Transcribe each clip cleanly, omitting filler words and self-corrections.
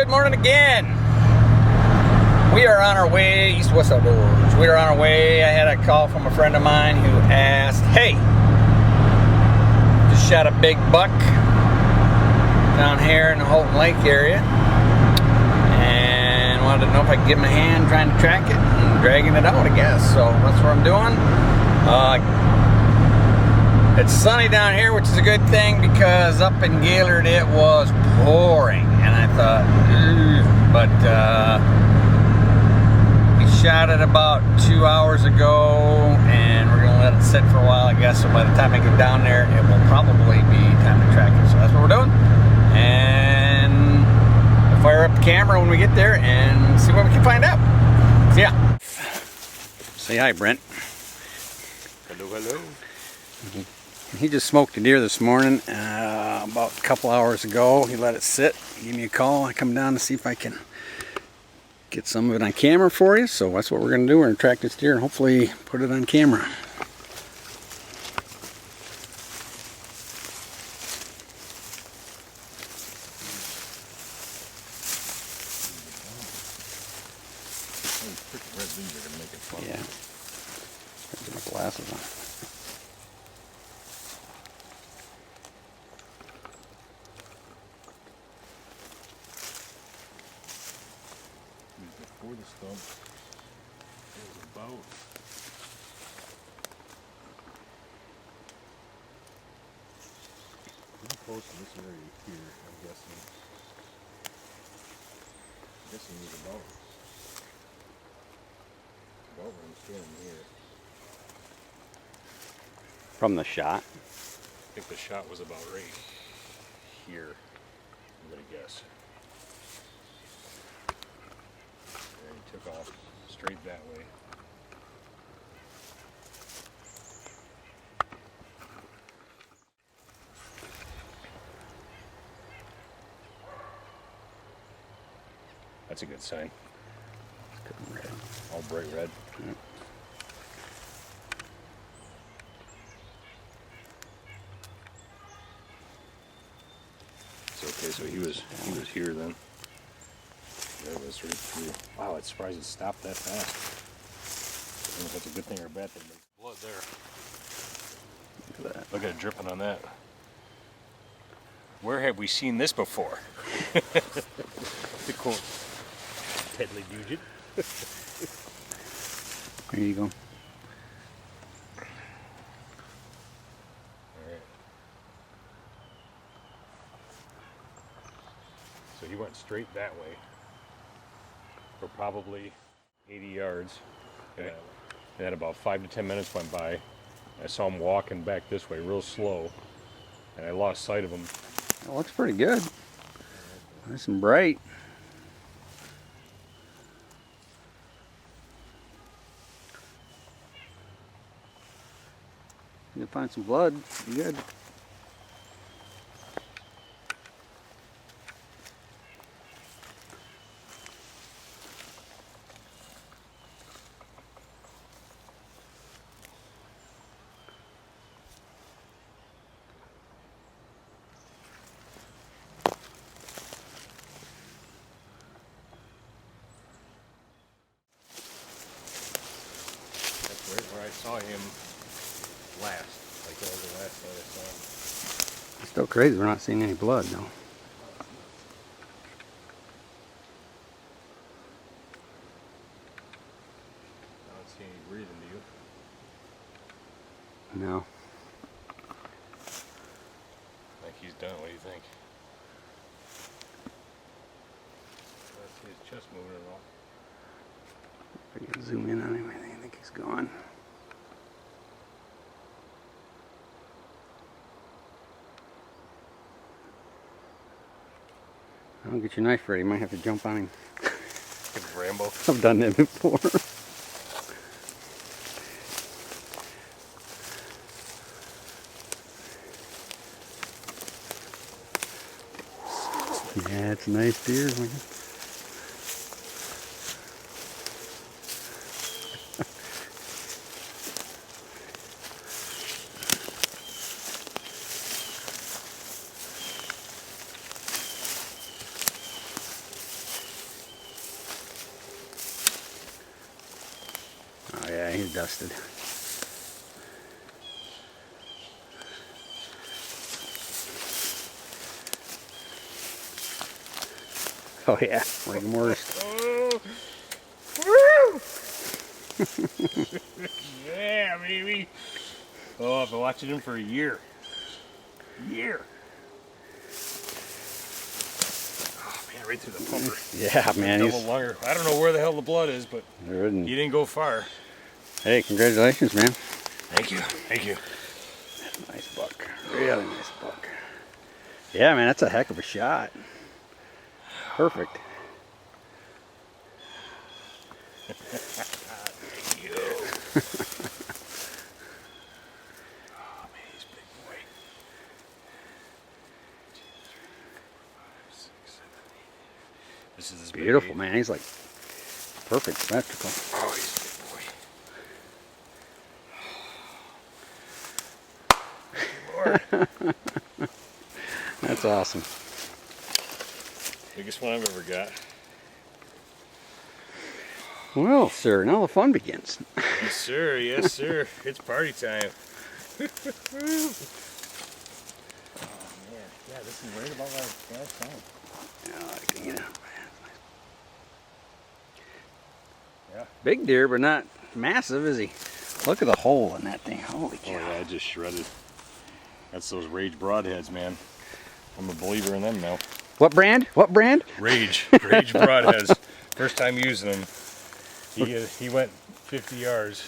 Good morning again. We are on our way, East-West Outdoors. We are on our way. I had a call from a friend of mine who asked, hey, just shot a big buck down here in the Holton Lake area and wanted to know if I could give him a hand trying to track it and dragging it out, I guess. So that's what I'm doing. It's sunny down here, which is a good thing because up in Gaylord it was pouring. And I thought, but we shot it about 2 hours ago and we're gonna let it sit for a while, I guess. So by the time I get down there, it will probably be time to track it. So that's what we're doing. And we'll fire up the camera when we get there and see what we can find out. See ya. Say hi, Brent. Hello, hello. He just smoked a deer this morning about a couple hours ago. He let it sit, gave me a call. I come down to see if I can get some of it on camera for you. So that's what we're going to do. We're going to track this deer and hopefully put it on camera. Yeah. Get my glasses on. Before the stump, it was about pretty close to this area here, I'm guessing. He's about where I'm standing here. From the shot? I think the shot was about right here, I'm gonna guess. And he took off straight that way. That's a good sign. Red. All bright red. Yep. It's okay, so he was here then. There it was right through. Wow, it's surprised it stopped that fast. I don't know if that's a good thing or a bad thing, but blood there. Look at that. Look at it dripping on that. Where have we seen this before? The quote. Deadly Nugent. There you go. Alright. So he went straight that way for probably 80 yards. And then about 5 to 10 minutes went by. I saw him walking back this way real slow. And I lost sight of him. It looks pretty good. Nice and bright. You can find some blood. Be good. That's right where I saw him last. Like that was the last time I saw him. It's still crazy we're not seeing any blood though. I don't see any breathing, do you? No. I think he's done. What do you think? I don't see his chest moving at all. If I can zoom in on him, I think he's gone. I'll get your knife ready. You might have to jump on him. Give Rambo. I've done that before. Yeah, it's a nice deer. dusted. Oh yeah, rigor mortis. Oh, woo! Yeah, baby. Oh, I've been watching him for a year. Oh man, right through the pumper. Yeah, man. Double longer. I don't know where the hell the blood is, but he didn't go far. Hey, congratulations, man. Thank you. Thank you. Nice buck. Really nice buck. Yeah, man, that's a heck of a shot. Perfect. Thank you. Oh man, he's a big boy. 2, 3, 4, 5, 6, 7, 8. This is his Beautiful, baby. man. He's like perfect symmetrical. Oh, he's a big boy. Lord. That's awesome. Biggest one I've ever got. Well, sir, now the fun begins. Yes, sir. Yes, sir. It's party time. Oh, man. Yeah, this is right about last time. Yeah. Big deer, but not massive, is he? Look at the hole in that thing. Holy cow. Oh, yeah, I just shredded. That's those Rage broadheads, man. I'm a believer in them now. What brand? What brand? Rage broadheads. First time using them. He went 50 yards.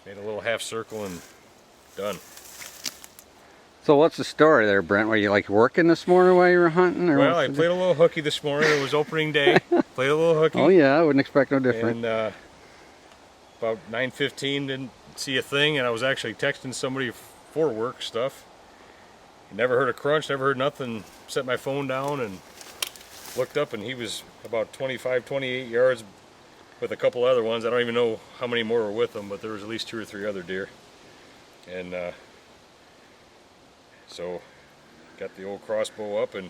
Made a little half circle and done. So what's the story there, Brent? Were you like working this morning while you were hunting? Or Well, I played a little hooky this morning. It was opening day. Played a little hooky. Oh yeah, I wouldn't expect no different. And about 9:15, didn't see a thing, and I was actually texting somebody for work stuff. Never heard a crunch, never heard nothing. Set my phone down and looked up, and he was about 25, 28 yards with a couple other ones. I don't even know how many more were with them, but there was at least 2 or 3 other deer. And so got the old crossbow up, and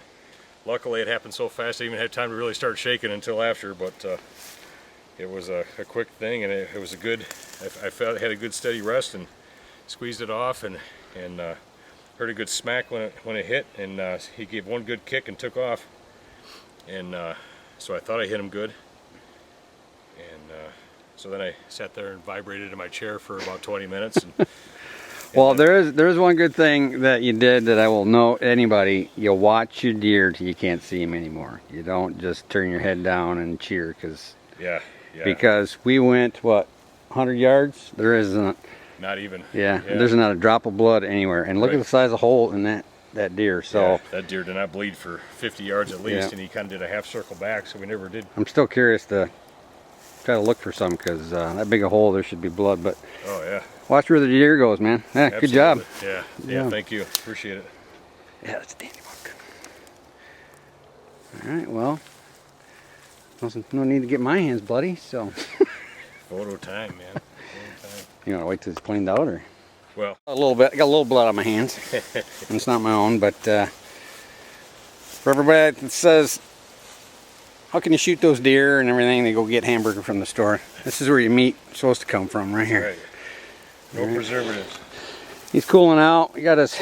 luckily it happened so fast I didn't even had time to really start shaking until after, but it was a quick thing, and it was a good, I felt I had a good steady rest and squeezed it off, and heard a good smack when it hit, and he gave one good kick and took off, and so I thought I hit him good, and so then I sat there and vibrated in my chair for about 20 minutes. And, well, there is one good thing that you did that I will note. Anybody, you watch your deer till you can't see him anymore. You don't just turn your head down and cheer, because we went, what, 100 yards? There isn't. Not even. Yeah, there's not a drop of blood anywhere. And look at the size of the hole in that deer. So yeah, that deer did not bleed for 50 yards at least, and he kind of did a half circle back, so we never did. I'm still curious to try to look for some, because that big a hole, there should be blood. But oh yeah, watch where the deer goes, man. Yeah, good job. Yeah, thank you. Appreciate it. Yeah, that's a dandy buck. All right, well, no need to get my hands bloody, so. Photo time, man. Photo time. You want to wait till it's cleaned out, or? Well, a little bit. I got a little blood on my hands. And it's not my own, but for everybody that says, how can you shoot those deer and everything? They go get hamburger from the store. This is where your meat is supposed to come from, right here. Right. No preservatives. He's cooling out. He got his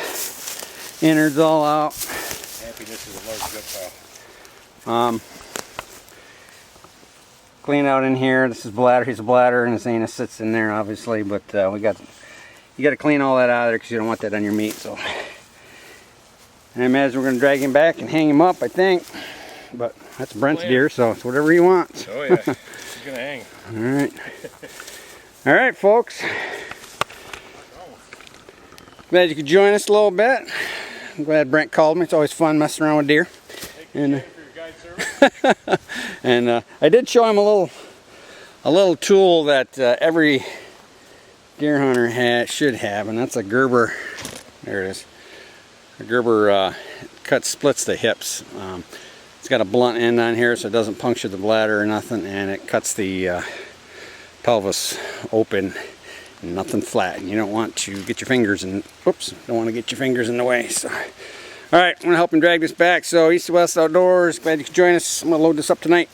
innards all out. Happiness is a large gut pile. Clean out in here. This is bladder. He's a bladder, and his anus sits in there, obviously. But you got to clean all that out of there, because you don't want that on your meat. So I imagine we're going to drag him back and hang him up, I think. But that's Brent's deer, so it's whatever he wants. Oh yeah, he's gonna hang. All right. All right, folks. Glad you could join us a little bit. I'm glad Brent called me. It's always fun messing around with deer. Thank you for your guide service. And I did show him a little tool that every deer hunter should have, and that's a Gerber. There it is. A Gerber splits the hips. It's got a blunt end on here, so it doesn't puncture the bladder or nothing, and it cuts the pelvis open, and nothing flat. And you don't want to get your fingers in. Oops! Don't want to get your fingers in the way. So, all right, I'm gonna help him drag this back. So, East to West Outdoors. Glad you could join us. I'm gonna load this up tonight.